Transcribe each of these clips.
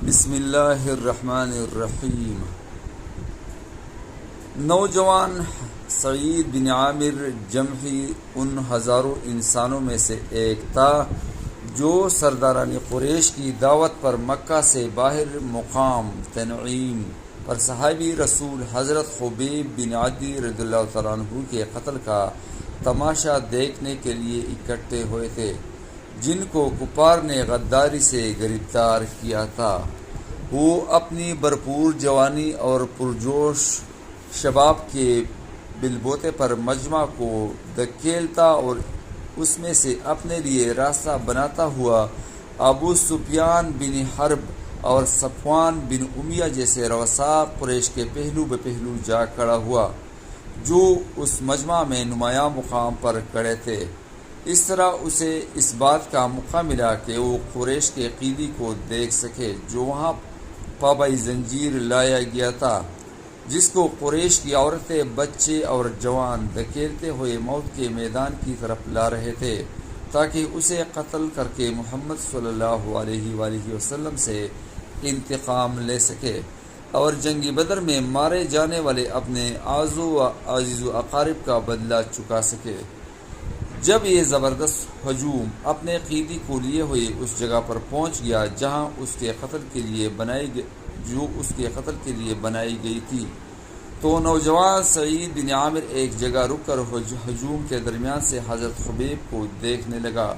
بسم اللہ الرحمن الرحیم۔ نوجوان سعید بن عامر جمحی ان ہزاروں انسانوں میں سے ایک تھا جو سرداران قریش کی دعوت پر مکہ سے باہر مقام تنعیم پر صحابی رسول حضرت خبیب بن عدی رضی اللہ تعالیٰ عنہ کے قتل کا تماشا دیکھنے کے لیے اکٹھے ہوئے تھے، جن کو کفار نے غداری سے گرفتار کیا تھا۔ وہ اپنی بھرپور جوانی اور پرجوش شباب کے بلبوتے پر مجمع کو دھکیلتا اور اس میں سے اپنے لیے راستہ بناتا ہوا ابو سفیان بن حرب اور صفوان بن امیہ جیسے رؤساء قریش کے پہلو بہ پہلو جا کھڑا ہوا، جو اس مجمع میں نمایاں مقام پر کھڑے تھے۔ اس طرح اسے اس بات کا موقع ملا کہ وہ قریش کے قیدی کو دیکھ سکے جو وہاں پابئی زنجیر لایا گیا تھا، جس کو قریش کی عورتیں، بچے اور جوان دھکیلتے ہوئے موت کے میدان کی طرف لا رہے تھے، تاکہ اسے قتل کر کے محمد صلی اللہ علیہ وآلہ وسلم سے انتقام لے سکے اور جنگ بدر میں مارے جانے والے اپنے عزیز و اقارب کا بدلہ چکا سکے۔ جب یہ زبردست ہجوم اپنے قیدی کو لیے ہوئے اس جگہ پر پہنچ گیا جہاں اس کے قتل کے لیے بنائی گئی تھی، تو نوجوان سعید بن عامر ایک جگہ رک کر ہجوم کے درمیان سے حضرت خبیب کو دیکھنے لگا۔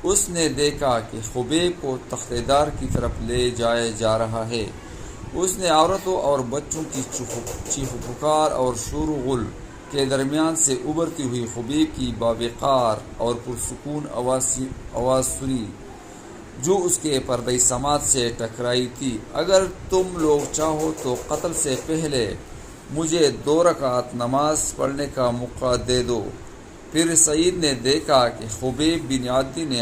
اس نے دیکھا کہ خبیب کو تختہ دار کی طرف لے جایا جا رہا ہے۔ اس نے عورتوں اور بچوں کی چیخ و پکار اور شور و غل کے درمیان سے ابھرتی ہوئی خبیب کی باوقار اور پرسکون آواز سنی، جو اس کے پردہ سماعت سے ٹکرائی تھی۔ اگر تم لوگ چاہو تو قتل سے پہلے مجھے 2 رکعت نماز پڑھنے کا موقع دے دو۔ پھر سعید نے دیکھا کہ خبیب بن عدی نے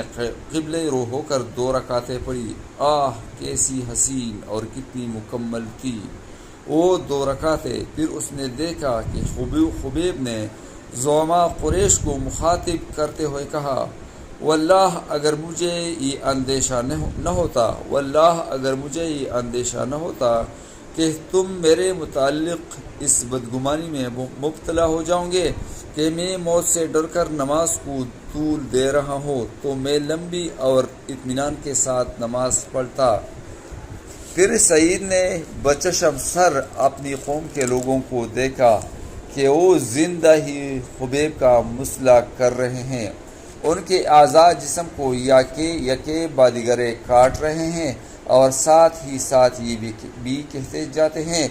قبلہ رو ہو کر 2 رکعتیں پڑھی۔ آہ، کیسی حسین اور کتنی مکمل تھی وہ 2 رکعتیں۔ پھر اس نے دیکھا کہ خبیب نے زعماء قریش کو مخاطب کرتے ہوئے کہا، واللہ اگر مجھے یہ اندیشہ نہ ہوتا کہ تم میرے متعلق اس بدگمانی میں مبتلا ہو جاؤں گے کہ میں موت سے ڈر کر نماز کو طول دے رہا ہوں، تو میں لمبی اور اطمینان کے ساتھ نماز پڑھتا۔ پھر سعید نے بچشم سر اپنی قوم کے لوگوں کو دیکھا کہ وہ زندہ ہی خبیب کا مسئلہ کر رہے ہیں، ان کے اعضاء جسم کو یکے بادیگرے کاٹ رہے ہیں اور ساتھ ہی ساتھ یہ بھی کہتے جاتے ہیں،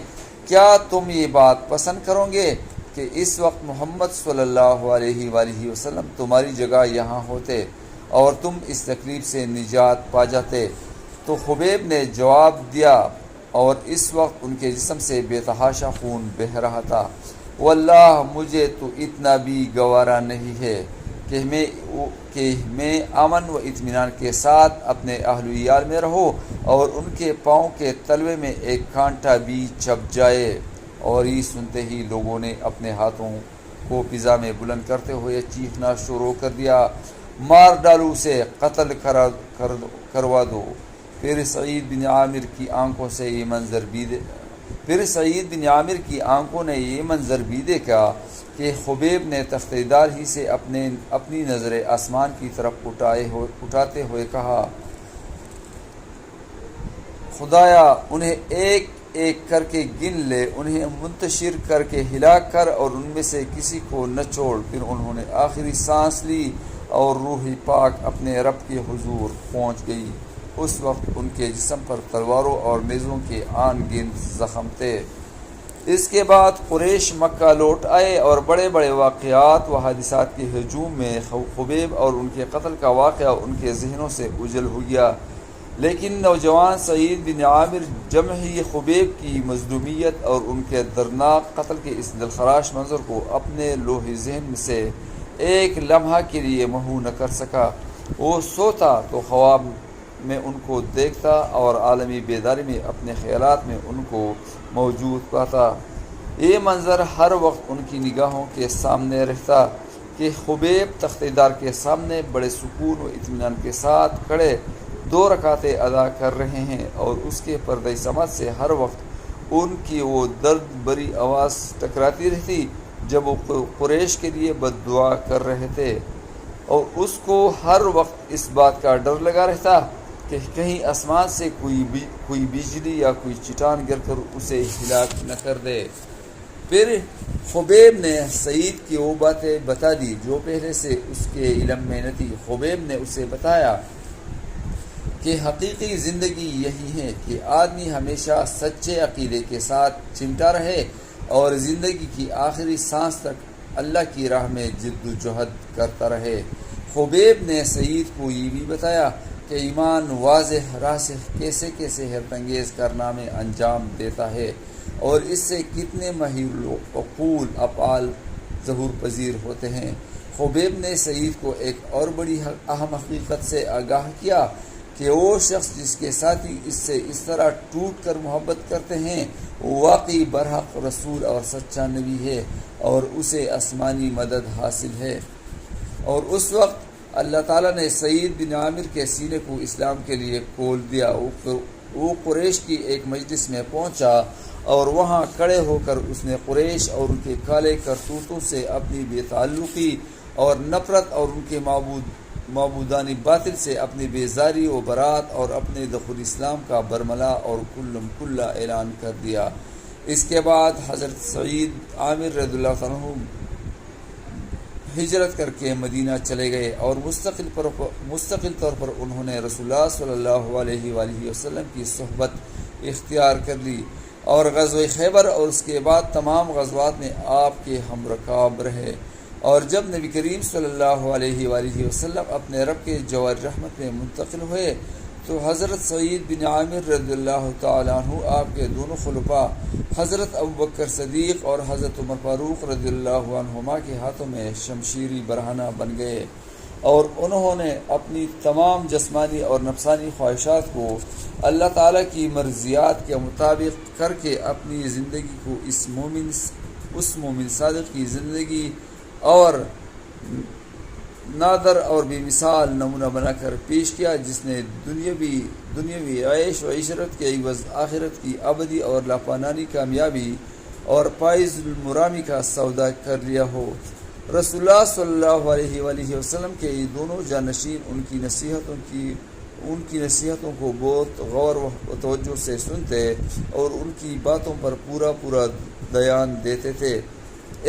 کیا تم یہ بات پسند کرو گے کہ اس وقت محمد صلی اللہ علیہ وآلہ وسلم تمہاری جگہ یہاں ہوتے اور تم اس تکلیف سے نجات پا جاتے؟ تو خبیب نے جواب دیا، اور اس وقت ان کے جسم سے بے تحاشا خون بہہ رہا تھا، واللہ مجھے تو اتنا بھی گوارا نہیں ہے کہ میں امن و اطمینان کے ساتھ اپنے اہل و عیال میں رہو اور ان کے پاؤں کے تلوے میں ایک کانٹا بھی چبھ جائے۔ اور یہ سنتے ہی لوگوں نے اپنے ہاتھوں کو فضا میں بلند کرتے ہوئے چیخنا شروع کر دیا، مار ڈالو اسے، قتل کروا دو۔ پھر سعید بن عامر کی آنکھوں نے یہ منظر بھی دیکھا کہ خبیب نے تختہ دار ہی سے اپنی نظر آسمان کی طرف اٹھاتے ہوئے کہا، خدایا انہیں ایک ایک کر کے گن لے، انہیں منتشر کر کے ہلاک کر اور ان میں سے کسی کو نہ چھوڑ۔ پھر انہوں نے آخری سانس لی اور روح پاک اپنے رب کے حضور پہنچ گئی۔ اس وقت ان کے جسم پر تلواروں اور نیزوں کے آن گنت زخم تھے۔ اس کے بعد قریش مکہ لوٹ آئے اور بڑے بڑے واقعات و حادثات کے ہجوم میں خبیب اور ان کے قتل کا واقعہ ان کے ذہنوں سے اوجھل ہو گیا، لیکن نوجوان سعید بن عامر جمحی خبیب کی مظلومیت اور ان کے دردناک قتل کے اس دلخراش منظر کو اپنے لوح ذہن میں سے ایک لمحہ کے لیے محو نہ کر سکا۔ وہ سوتا تو خواب میں ان کو دیکھتا اور عالمی بیداری میں اپنے خیالات میں ان کو موجود پاتا۔ یہ منظر ہر وقت ان کی نگاہوں کے سامنے رہتا کہ خبیب تختہ دار کے سامنے بڑے سکون و اطمینان کے ساتھ کھڑے 2 رکعتیں ادا کر رہے ہیں، اور اس کے پردہ سماعت سے ہر وقت ان کی وہ درد بری آواز ٹکراتی رہتی جب وہ قریش کے لیے بد دعا کر رہے تھے، اور اس کو ہر وقت اس بات کا ڈر لگا رہتا کہ کہیں آسمان سے کوئی بجلی یا کوئی چٹان گر کر اسے ہلاک نہ کر دے۔ پھر خبیب نے سعید کی وہ باتیں بتا دی جو پہلے سے اس کے علم میں نہ تھی۔ خبیب نے اسے بتایا کہ حقیقی زندگی یہی ہے کہ آدمی ہمیشہ سچے عقیدے کے ساتھ چمٹا رہے اور زندگی کی آخری سانس تک اللہ کی راہ میں جد و جہد کرتا رہے۔ خبیب نے سعید کو یہ بھی بتایا کہ ایمان واضح راسخ کیسے کیسے حیرت انگیز کارنامے انجام دیتا ہے، اور اس سے کتنے ماہر عقول افعال ظہور پذیر ہوتے ہیں۔ خبیب نے سعید کو ایک اور بڑی اہم حقیقت سے آگاہ کیا کہ وہ شخص جس کے ساتھی اس سے اس طرح ٹوٹ کر محبت کرتے ہیں وہ واقعی برحق رسول اور سچا نبی ہے، اور اسے آسمانی مدد حاصل ہے۔ اور اس وقت اللہ تعالیٰ نے سعید بن عامر کے سینے کو اسلام کے لیے کھول دیا۔ وہ قریش کی ایک مجلس میں پہنچا اور وہاں کھڑے ہو کر اس نے قریش اور ان کے کالے کرتوتوں سے اپنی بے تعلقی اور نفرت، اور ان کے معبودان باطل سے اپنی بیزاری و برات، اور اپنے دخول اسلام کا برملا اور کلم کلہ اعلان کر دیا۔ اس کے بعد حضرت سعید عامر رضی اللہ عنہ ہجرت کر کے مدینہ چلے گئے، اور مستقل طور پر انہوں نے رسول اللہ صلی اللہ علیہ وآلہ وسلم کی صحبت اختیار کر لی، اور غزوہ خیبر اور اس کے بعد تمام غزوات میں آپ کے ہم رکاب رہے۔ اور جب نبی کریم صلی اللہ علیہ وآلہ وسلم اپنے رب کے جوار رحمت میں منتقل ہوئے تو حضرت سعید بن عامر رضی اللہ تعالیٰ عنہ آپ کے دونوں خلفاء حضرت ابوبکر صدیق اور حضرت عمر فاروق رضی اللہ عنہما کے ہاتھوں میں شمشیری برہنہ بن گئے، اور انہوں نے اپنی تمام جسمانی اور نفسانی خواہشات کو اللہ تعالیٰ کی مرضیات کے مطابق کر کے اپنی زندگی کو اس مومن صادق کی زندگی اور نادر اور بے مثال نمونہ بنا کر پیش کیا، جس نے دنیاوی عیش و عشرت کے عوض آخرت کی ابدی اور لاپانانی کامیابی اور پائز المرامی کا سودا کر لیا ہو۔ رسول اللہ صلی اللہ علیہ وآلہ وسلم کے یہ دونوں جانشین ان کی نصیحتوں کو بہت غور و توجہ سے سنتے اور ان کی باتوں پر پورا بیان دیتے تھے۔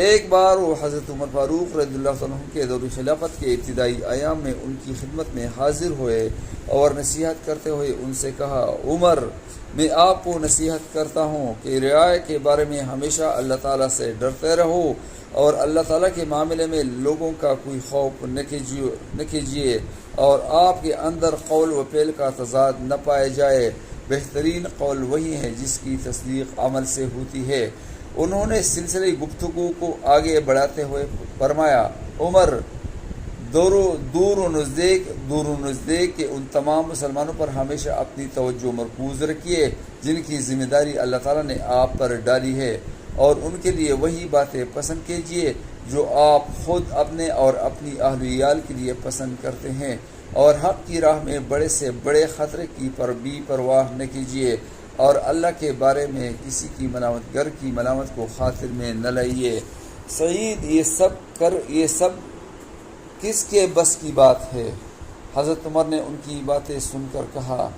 ایک بار وہ حضرت عمر فاروق رضی اللہ عنہ کے دور خلافت کے ابتدائی ایام میں ان کی خدمت میں حاضر ہوئے اور نصیحت کرتے ہوئے ان سے کہا، عمر، میں آپ کو نصیحت کرتا ہوں کہ رعایا کے بارے میں ہمیشہ اللہ تعالیٰ سے ڈرتے رہو، اور اللہ تعالیٰ کے معاملے میں لوگوں کا کوئی خوف نہ کیجیے، اور آپ کے اندر قول و فعل کا تضاد نہ پائے جائے۔ بہترین قول وہی ہے جس کی تصدیق عمل سے ہوتی ہے۔ انہوں نے سلسلے گفتگو کو آگے بڑھاتے ہوئے فرمایا، عمر، دور و نزدیک کے ان تمام مسلمانوں پر ہمیشہ اپنی توجہ مرکوز رکھیے جن کی ذمہ داری اللہ تعالیٰ نے آپ پر ڈالی ہے، اور ان کے لیے وہی باتیں پسند کیجیے جو آپ خود اپنے اور اپنی اہل و عیال کے لیے پسند کرتے ہیں، اور حق کی راہ میں بڑے سے بڑے خطرے کی بھی پرواہ نہ کیجیے، اور اللہ کے بارے میں کسی کی ملامت کی ملامت کو خاطر میں نہ لائیے۔ سعید، یہ سب کس کے بس کی بات ہے؟ حضرت عمر نے ان کی باتیں سن کر کہا،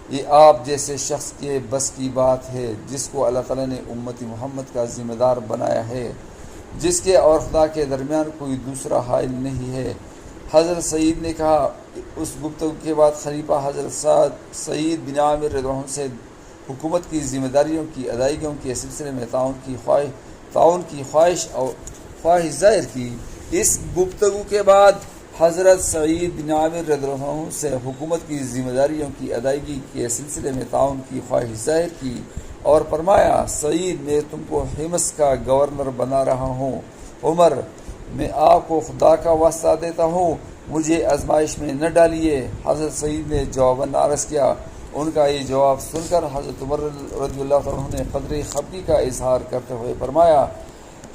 یہ آپ جیسے شخص کے بس کی بات ہے جس کو اللہ تعالیٰ نے امت محمد کا ذمہ دار بنایا ہے، جس کے اور خدا کے درمیان کوئی دوسرا حائل نہیں ہے۔ حضرت سعید نے کہا۔ اس گفتگو کے بعد خلیفہ حضرت سعید بن عامر رضی اللہ عنہ سے حکومت کی ذمہ داریوں کی ادائیگیوں کے سلسلے میں تعاون کی خواہش ظاہر کی۔ اس گفتگو کے بعد حضرت سعید بن عامر رضی اللہ عنہ سے حکومت کی ذمہ داریوں کی ادائیگی کے سلسلے میں تعاون کی خواہش ظاہر کی اور فرمایا، سعید، میں تم کو حمص کا گورنر بنا رہا ہوں۔ عمر، میں آپ کو خدا کا واسطہ دیتا ہوں، مجھے آزمائش میں نہ ڈالیے۔ حضرت سعید نے جواباً عرض کیا۔ ان کا یہ جواب سن کر حضرت عمر رضی اللہ عنہ نے قدر خفگی کا اظہار کرتے ہوئے فرمایا،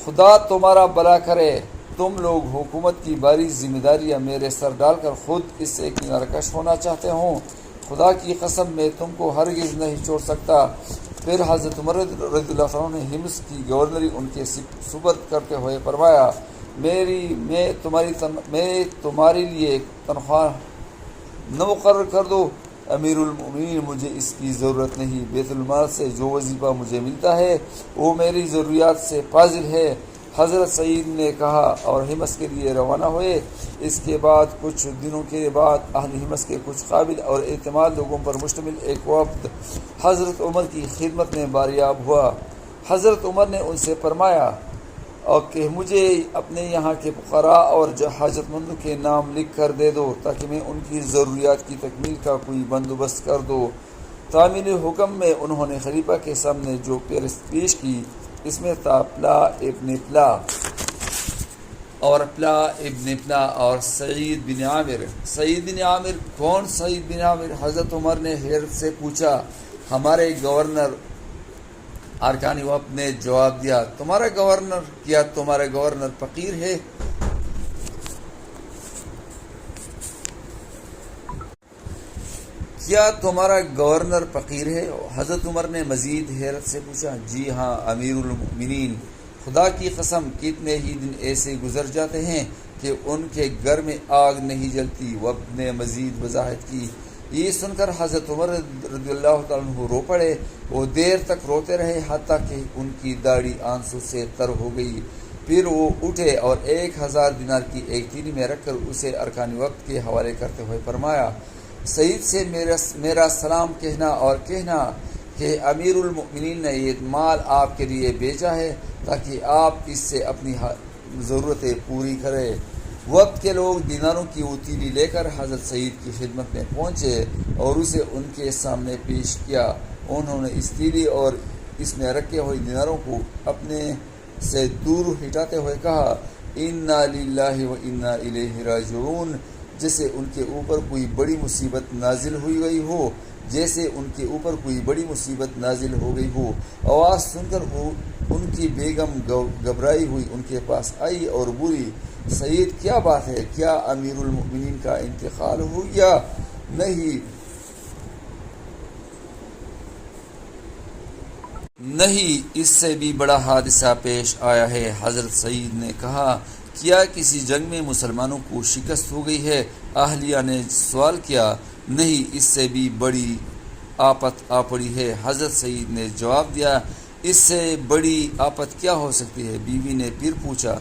خدا تمہارا بھلا کرے، تم لوگ حکومت کی باری ذمہ داریاں میرے سر ڈال کر خود اس سے کنارہ کش ہونا چاہتے ہوں۔ خدا کی قسم میں تم کو ہرگز نہیں چھوڑ سکتا۔ پھر حضرت عمر رضی اللہ عنہ نے حمص کی گورنری ان کے سپرد کرتے ہوئے فرمایا، میں تمہارے لیے تنخواہ نہ مقرر کر دو۔ امیر المؤمنین، مجھے اس کی ضرورت نہیں، بیت المال سے جو وظیفہ مجھے ملتا ہے وہ میری ضروریات سے فاضل ہے۔ حضرت سعید نے کہا اور حمص کے لیے روانہ ہوئے۔ اس کے بعد کچھ دنوں کے بعد اہل حمص کے کچھ قابل اور اعتماد لوگوں پر مشتمل ایک وفد حضرت عمر کی خدمت میں باریاب ہوا۔ حضرت عمر نے ان سے فرمایا کہ مجھے اپنے یہاں کے فقراء اور حاجت مندوں کے نام لکھ کر دے دو تاکہ میں ان کی ضروریات کی تکمیل کا کوئی بندوبست کر دوں۔ تعمیل حکم میں انہوں نے خلیفہ کے سامنے جو فہرست پیش کی، اس میں تھا پلا ابن پلا اور سعید بن عامر۔ سعید بن عامر کون؟ سعید بن عامر؟ حضرت عمر نے حیرت سے پوچھا۔ ہمارے گورنر ارکان وفد نے جواب دیا، تمہارا گورنر؟ کیا تمہارا گورنر فقیر ہے؟ کیا تمہارا گورنر فقیر ہے؟ حضرت عمر نے مزید حیرت سے پوچھا، جی ہاں امیر المؤمنین، خدا کی قسم کتنے ہی دن ایسے گزر جاتے ہیں کہ ان کے گھر میں آگ نہیں جلتی۔ وفد نے مزید وضاحت کی۔ یہ سن کر حضرت عمر رضی اللہ تعالیٰ عنہ رو پڑے۔ وہ دیر تک روتے رہے حتیٰ کہ ان کی داڑھی آنسو سے تر ہو گئی۔ پھر وہ اٹھے اور 1000 دینار کی ایک تھیلی میں رکھ کر اسے ارکان وقت کے حوالے کرتے ہوئے فرمایا، سعید سے میرا سلام کہنا اور کہنا کہ امیر المؤمنین نے یہ مال آپ کے لیے بھیجا ہے تاکہ آپ اس سے اپنی ضرورتیں پوری کریں۔ وقت کے لوگ دیناروں کی وہ تیلی لے کر حضرت سعید کی خدمت میں پہنچے اور اسے ان کے سامنے پیش کیا۔ انہوں نے اس تیلی اور اس میں رکھے ہوئے دیناروں کو اپنے سے دور ہٹاتے ہوئے کہا، انا للہ و انا الیہ راجعون، جیسے ان کے اوپر کوئی بڑی مصیبت نازل ہوئی گئی ہو، جیسے ان کے اوپر کوئی بڑی مصیبت نازل ہو گئی ہو۔ آواز سن کر ان کی بیگم گھبرائی ہوئی ان کے پاس آئی اور بولی، سعید کیا بات ہے؟ کیا امیر المؤمنین کا انتقال ہو یا نہیں، اس سے بھی بڑا حادثہ پیش آیا ہے۔ حضرت سعید نے کہا، کیا کسی جنگ میں مسلمانوں کو شکست ہو گئی ہے؟ اہلیہ نے سوال کیا، نہیں، اس سے بھی بڑی آفت آ پڑی ہے۔ حضرت سعید نے جواب دیا، اس سے بڑی آفت کیا ہو سکتی ہے؟ بیوی نے پھر پوچھا،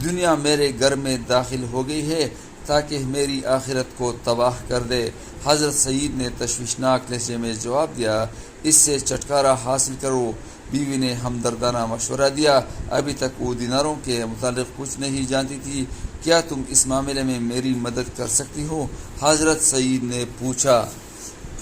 دنیا میرے گھر میں داخل ہو گئی ہے تاکہ میری آخرت کو تباہ کر دے۔ حضرت سعید نے تشویشناک لہجے میں جواب دیا، اس سے چھٹکارا حاصل کرو۔ بیوی نے ہمدردانہ مشورہ دیا، ابھی تک وہ دیناروں کے متعلق کچھ نہیں جانتی تھی، کیا تم اس معاملے میں میری مدد کر سکتی ہو؟ حضرت سعید نے پوچھا،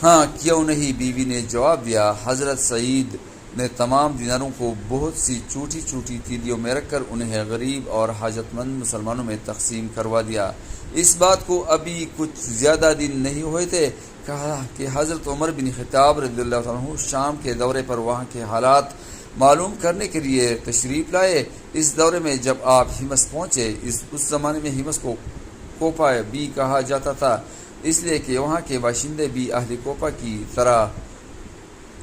ہاں کیوں نہیں، بیوی نے جواب دیا۔ حضرت سعید نے تمام دیناروں کو بہت سی چھوٹی چھوٹی تیلیوں میں رکھ کر انہیں غریب اور حاجت مند مسلمانوں میں تقسیم کروا دیا۔ اس بات کو ابھی کچھ زیادہ دن نہیں ہوئے تھے کہ حضرت عمر بن خطاب رضی اللہ عنہ شام کے دورے پر وہاں کے حالات معلوم کرنے کے لیے تشریف لائے۔ اس دورے میں جب آپ حمص پہنچے، اس زمانے میں حمص کو کوفہ بھی کہا جاتا تھا، اس لیے کہ وہاں کے باشندے بھی اہل کوفہ کی طرح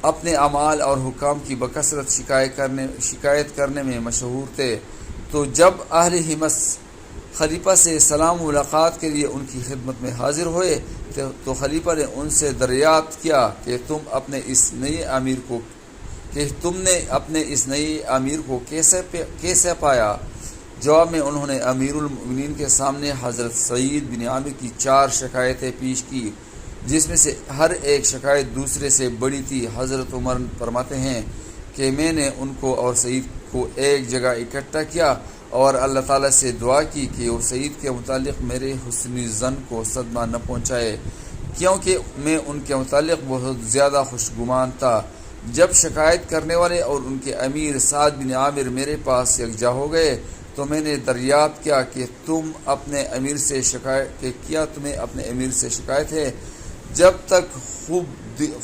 اپنے اعمال اور حکام کی بکثرت شکایت کرنے میں مشہور تھے۔ تو جب اہل حمص خلیفہ سے سلام ملاقات کے لیے ان کی خدمت میں حاضر ہوئے تو خلیفہ نے ان سے دریافت کیا کہ تم نے اپنے اس نئے امیر کو کیسے پایا؟ جواب میں انہوں نے امیر المؤمنین کے سامنے حضرت سعید بن عامر کی 4 شکایتیں پیش کی، جس میں سے ہر ایک شکایت دوسرے سے بڑی تھی۔ حضرت عمر فرماتے ہیں کہ میں نے ان کو اور سعید کو ایک جگہ اکٹھا کیا اور اللہ تعالیٰ سے دعا کی کہ وہ سعید کے متعلق میرے حسن ظن کو صدمہ نہ پہنچائے، کیونکہ میں ان کے متعلق بہت زیادہ خوشگمان تھا۔ جب شکایت کرنے والے اور ان کے امیر سعد بن عامر میرے پاس یکجا ہو گئے تو میں نے دریافت کیا کہ تمہیں اپنے امیر سے شکایت ہے۔ جب تک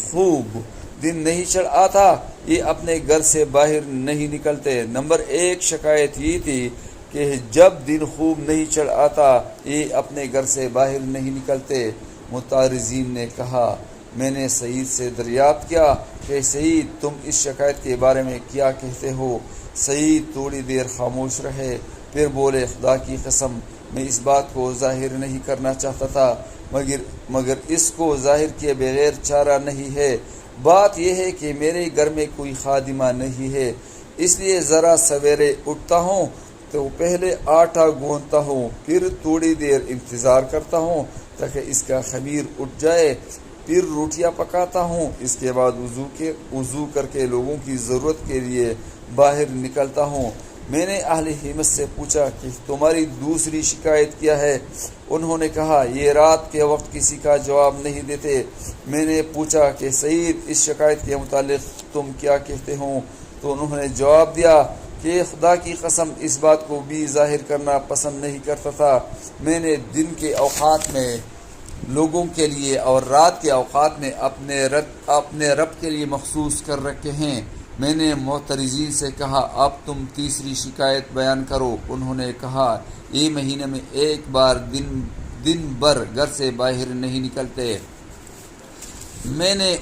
خوب دن نہیں چڑھ آتا یہ اپنے گھر سے باہر نہیں نکلتے۔ نمبر 1 شکایت یہ تھی کہ جب دن خوب نہیں چڑھ آتا یہ اپنے گھر سے باہر نہیں نکلتے۔ متعارضین نے کہا، میں نے سعید سے دریافت کیا کہ سعید تم اس شکایت کے بارے میں کیا کہتے ہو؟ سعید تھوڑی دیر خاموش رہے، پھر بولے خدا کی قسم میں اس بات کو ظاہر نہیں کرنا چاہتا تھا، مگر اس کو ظاہر کیے بغیر چارہ نہیں ہے۔ بات یہ ہے کہ میرے گھر میں کوئی خادمہ نہیں ہے، اس لیے ذرا سویرے اٹھتا ہوں تو پہلے آٹا گوندتا ہوں، پھر تھوڑی دیر انتظار کرتا ہوں تاکہ اس کا خمیر اٹھ جائے، پھر روٹیاں پکاتا ہوں، اس کے بعد وضو کر کے لوگوں کی ضرورت کے لیے باہر نکلتا ہوں۔ میں نے اہل ہمت سے پوچھا کہ تمہاری دوسری شکایت کیا ہے؟ انہوں نے کہا یہ رات کے وقت کسی کا جواب نہیں دیتے۔ میں نے پوچھا کہ سعید اس شکایت کے متعلق تم کیا کہتے ہو؟ تو انہوں نے جواب دیا کہ خدا کی قسم اس بات کو بھی ظاہر کرنا پسند نہیں کرتا تھا۔ میں نے دن کے اوقات میں لوگوں کے لیے اور رات کے اوقات میں اپنے رب کے لیے مخصوص کر رکھے ہیں۔ میں نے معترضین سے کہا اب تم تیسری شکایت بیان کرو۔ انہوں نے کہا یہ مہینے میں ایک بار دن بھر گھر سے باہر نہیں نکلتے۔ میں نے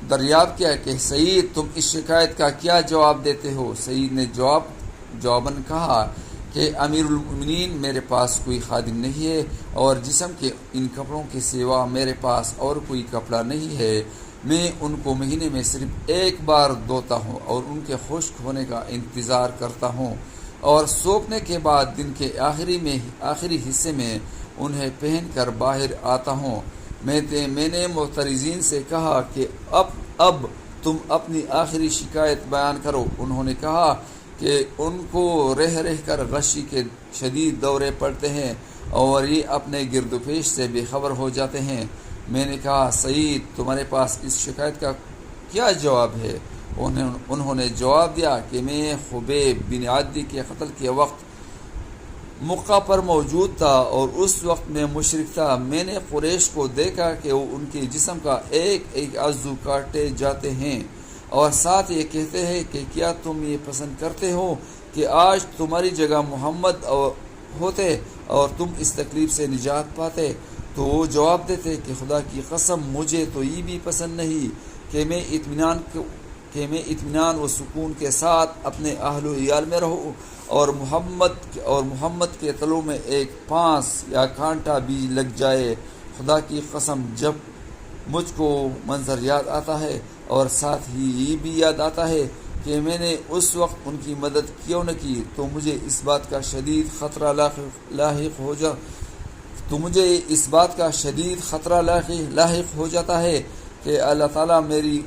دریافت کیا کہ سعید تم اس شکایت کا کیا جواب دیتے ہو؟ سعید نے جواباً کہا کہ امیر المومنین میرے پاس کوئی خادم نہیں ہے اور جسم کے ان کپڑوں کے سوا میرے پاس اور کوئی کپڑا نہیں ہے۔ میں ان کو مہینے میں صرف ایک بار دھوتا ہوں اور ان کے خشک ہونے کا انتظار کرتا ہوں اور سوکھنے کے بعد دن کے آخری حصے میں انہیں پہن کر باہر آتا ہوں۔ میں نے معترضین سے کہا کہ اب تم اپنی آخری شکایت بیان کرو۔ انہوں نے کہا کہ ان کو رہ کر غشی کے شدید دورے پڑتے ہیں اور یہ اپنے گرد و پیش سے بے خبر ہو جاتے ہیں۔ میں نے کہا سعید تمہارے پاس اس شکایت کا کیا جواب ہے؟ انہوں نے جواب دیا کہ میں خبیب بن عدی کے قتل کے وقت مکہ پر موجود تھا اور اس وقت میں مشرک تھا۔ میں نے قریش کو دیکھا کہ وہ ان کے جسم کا ایک ایک عضو کاٹے جاتے ہیں اور ساتھ یہ کہتے ہیں کہ کیا تم یہ پسند کرتے ہو کہ آج تمہاری جگہ محمد ہوتے اور تم اس تکلیف سے نجات پاتے؟ تو وہ جواب دیتے کہ خدا کی قسم مجھے تو یہ بھی پسند نہیں کہ میں اطمینان و سکون کے ساتھ اپنے اہل و عیال میں رہوں اور محمد کے تلوں میں ایک پانس یا کانٹا بھی لگ جائے۔ خدا کی قسم جب مجھ کو منظر یاد آتا ہے اور ساتھ ہی یہ بھی یاد آتا ہے کہ میں نے اس وقت ان کی مدد کیوں نہ کی تو مجھے اس بات کا شدید خطرہ لاحق ہو جاتا ہے کہ اللہ تعالیٰ میری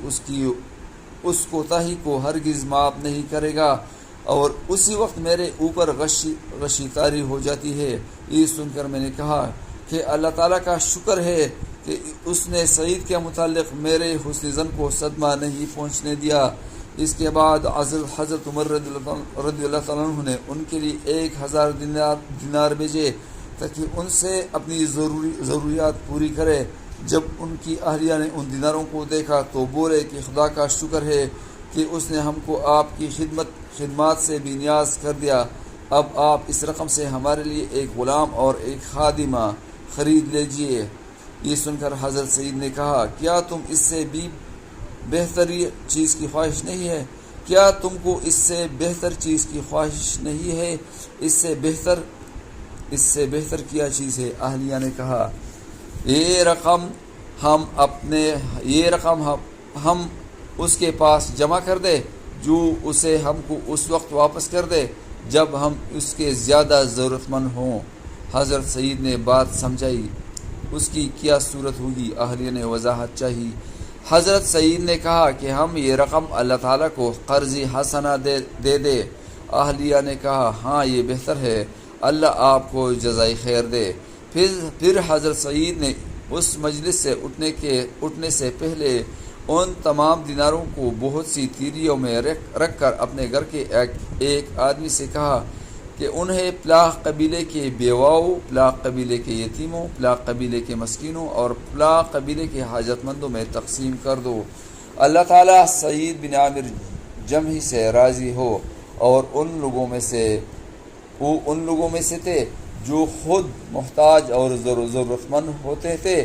اس کوتاہی کو ہرگز معاف نہیں کرے گا، اور اسی وقت میرے اوپر غشی طاری ہو جاتی ہے۔ یہ سن کر میں نے کہا کہ اللہ تعالیٰ کا شکر ہے کہ اس نے سعید کے متعلق میرے حسن ظن کو صدمہ نہیں پہنچنے دیا۔ اس کے بعد حضرت عمر رضی اللہ تعالیٰ عنہ نے ان کے لیے 1000 دینار بھیجے تاکہ ان سے اپنی ضروریات پوری کرے۔ جب ان کی اہلیہ نے ان دیناروں کو دیکھا تو بولے کہ خدا کا شکر ہے کہ اس نے ہم کو آپ کی خدمات سے بھی نیاز کر دیا، اب آپ اس رقم سے ہمارے لیے ایک غلام اور ایک خادمہ خرید لیجئے۔ یہ سن کر حضرت سعید نے کہا کیا تم اس سے بھی بہتر چیز کی خواہش نہیں ہے؟ کیا تم کو اس سے بہتر چیز کی خواہش نہیں ہے؟ اس سے بہتر کیا چیز ہے؟ اہلیہ نے کہا یہ رقم ہم اس کے پاس جمع کر دے جو اسے ہم کو اس وقت واپس کر دے جب ہم اس کے زیادہ ضرورت مند ہوں۔ حضرت سعید نے بات سمجھائی، اس کی کیا صورت ہوگی؟ اہلیہ نے وضاحت چاہی۔ حضرت سعید نے کہا کہ ہم یہ رقم اللہ تعالیٰ کو قرض حسنہ دے۔ اہلیہ نے کہا ہاں یہ بہتر ہے، اللہ آپ کو جزائے خیر دے۔ پھر حضرت سعید نے اس مجلس سے اٹھنے سے پہلے ان تمام دیناروں کو بہت سی تیریوں میں رکھ کر اپنے گھر کے ایک آدمی سے کہا کہ انہیں پلاح قبیلے کے بیواؤں، پلاح قبیلے کے یتیموں، پلاح قبیلے کے مسکینوں اور پلاح قبیلے کے حاجت مندوں میں تقسیم کر دو۔ اللہ تعالیٰ سعید بن عامر جمحی سے راضی ہو اور ان لوگوں میں سے تھے جو خود محتاج اور ضرورت مند ہوتے تھے،